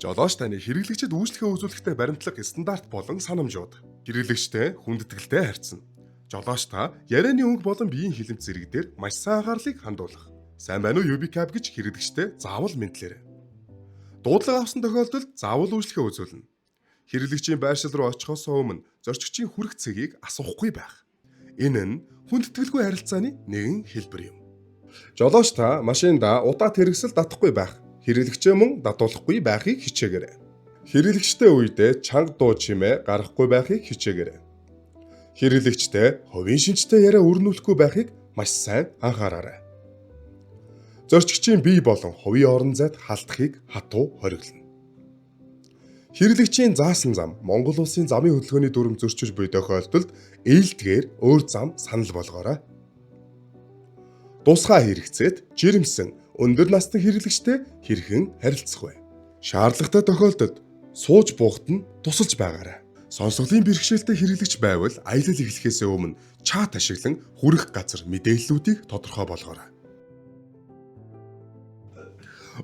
Жолооч таны хэрэглэгчид үйлчлэгээ үзүүлэхдээ баримтлах стандарт болон санамжууд. Хэрэглэгчтэй хүндэтгэлтэй харьцна. Жолооч та ярианы өнгө болон биеийн хилэмт зэрэг дээр маш сайн анхаарлыг хандуулах. Сайн байна уу UBCAP гэж хэрэглэгчтэй заавал мэдлээрэй. Дуудлага авсан тохиолдолд заавал үйлчлэгээ үзүүлнэ. Хэрэглэгчийн байршил руу очихоос өмнө зорчигчийн хүрэх цэгийг асуухгүй байх. Энэ нь хүндэтгэлгүй харилцааны нэгэн хэлбэр юм. Жолооч та машинда удаа тэрэгсэл татахгүй байх. Хэрэглэгчээ мөн дадуулахгүй байхыг хичээгээрэй. Хэрэглэгчтэй үедээ чанга дуу чимээ гаргахгүй байхыг хичээгээрэй. Хэрэглэгчтэй хувийн шинжтэй яриа өрнүүлэхгүй байхыг маш сайн анхаараарай. Зорчигчийн бие болон хувийн орон зайд халдахыг хатуу хориглоно. Хэрэглэгчийн заасан зам Монгол улсын замын хөдөлгөөний дүрм зөрчиж буй тохиолдолд ээлдгээр өөр зам санал болгоорой. Тусгай хэрэгцээт жирэмсэн өндөр насны хэрэглэгчтэй хэрхэн харилцах вэ? Шаардлагатай тохиолдолд сууж буухад нь тусалж байгаарай. Сонсголын бэрхшээлтэй хэрэглэгч байвал аялал эхлэхээс өмнө чат ашиглан хүрэх газар мэдээллүүдийг тодорхой болгоорой.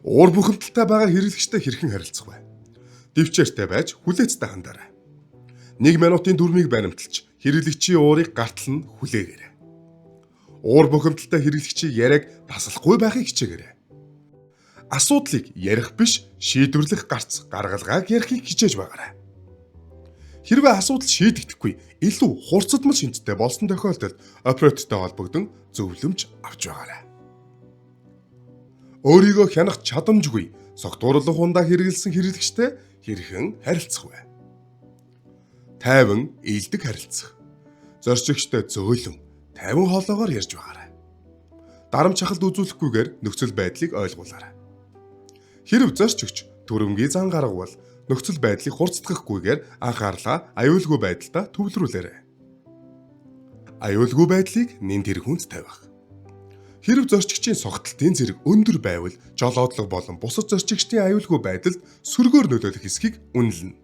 Уур бухимдалтай байгаа хэрэглэгчтэй хэрхэн харилцах вэ? Дэвчээртэй байж хүлээцтэй хандаарай. 1 минутын дүрмийг баримталж хэрэглэгчийн уурыг гартал нь хүлээгээрэй. Уур бухимдалтай хэрэглэгчийн яриаг таслахгүй байхыг хичээгээрэй. Асуудлыг ярих биш, шийдвэрлэх гарц гаргалгааг ярихыг хичээж байгаарай. Хэрвээ асуудал шийдэгдэхгүй, илүү хурцдмал шинжтэй болсон тохиолдолд оператортой холбогдсон зөвлөмж авч байгаарай. Өөрийгөө хянах чадамжгүй, согтуурлах ундаа хэрэгэлсэн хэрэглэгчтэй хэрхэн харилцах вэ? Тайван, ээлдэг харилцах. Зорчигчтой зөөлөн 50 хоолоогоор ярьж байгаарай. Дарамт чахалт үзүүлэхгүйгээр нөхцөл байдлыг ойлгуулаарай. Хэрв зорчигч төрөмгийн зан гаргавал нөхцөл байдлыг хурцдахгүйгээр анхаарлаа аюулгүй байдалтай төвлөрүүлээрэй. Аюулгүй байдлыг нэн тэргүүнд тавих. Хэрв зорчигчийн согтолтын зэрэг өндөр байвал жолоодлого болон бусад зорчигчдын аюулгүй байдалд сөргөөр нөлөөлөх эсхийг үнэлнэ.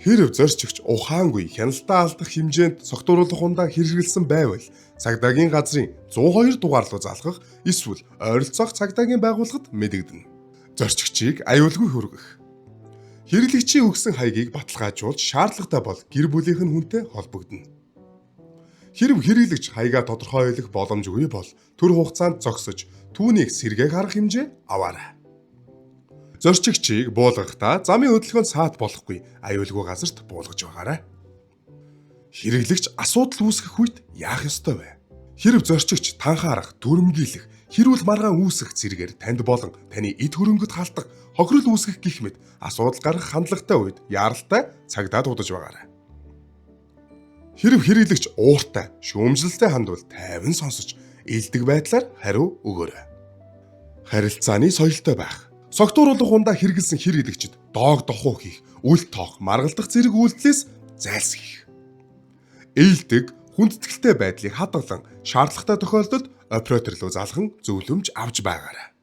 Хэрв зорчигч ухаангүй хяналтаа алдах хэмжээнд согтууруулах ундаа хэрэгэлсэн байвал цагдаагийн газрын 102 дугаар руу залгах эсвэл ойролцоох цагдаагийн байгууллагад мэдэгдэнэ. Зорчигчийг аюулгүй хүргэх. Хэрэглэгчийн өгсөн хаягийг баталгаажуулж шаардлагатай бол гэр бүлийнх нь хүнтэй холбогдно. Хэрв хэрэглэгч хаягаа тодорхой ойлгох боломжгүй бол төр хугацаанд зогсож түүнийг сэргээх арга хэмжээ аваарай. Зорчигчийг буулгахдаа замын хөдөлгөөнд саат болохгүй аюулгүй газарт буулгаж байгаарай. Хэрэглэгч асуудал үүсгэх үед яах ёстой вэ? Хэрв зорчигч танхаарах, түрэмгийлэх, хэрүүл маргаан үүсгэх зэрэгээр танд болон таны эд хөрөнгөд халтах, хохирол үүсгэх гэх мэт асуудал гаргах хандлагатай үед яаралтай цагдаа дуудаж байгаарай. Хэрв хэрэглэгч ууртай, шүүмжлэлтэй хандвал тайван сонсож, ээлдэг байдлаар хариу өгөөрэй. Харилцааны соёлтой байх. Согтууруулах ундаа хэрэгэлсэн хэрэглэгчид доог дохуу хийх, үл тоох, маргалдах зэрэг үйлдэлээс зайлсхийх. Ээлдэг, хүндэтгэлтэй байдлыг хадгалан шаардлагатай тохиолдолд оператор руу залган зөвлөмж авч байгаарай.